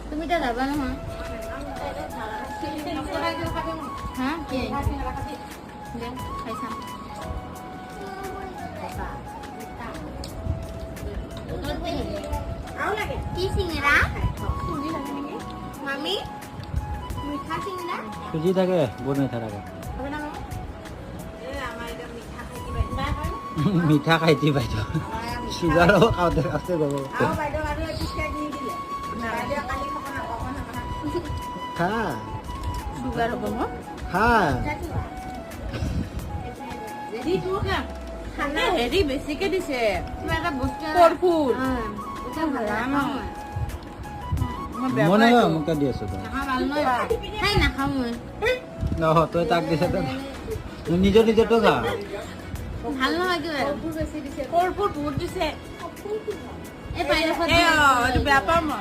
তুমি এতিয়া যাবা নহয় হা কি দে খাই চাম কি চিঙৰা মামি মিঠা চিঙৰা সুজি থাকে বহুত মিঠা থাকে মিঠা খাই দি বাইদেউ চুগাৰো খাওঁতে আছে গ'ব খা চুগাৰ হ'ব মোৰ খা হেৰি বেছিকে দিছে কিবা এটা বস্তু কৰ্ফুল মনে মোকে দি আছো নাখাওঁ মই নহয় তই তাক দিছে নিজৰ নিজৰটো খা ভাল নহয় কিবা কৰ্ফুল বহুত দিছে এই পায়স বেয়া পাওঁ মই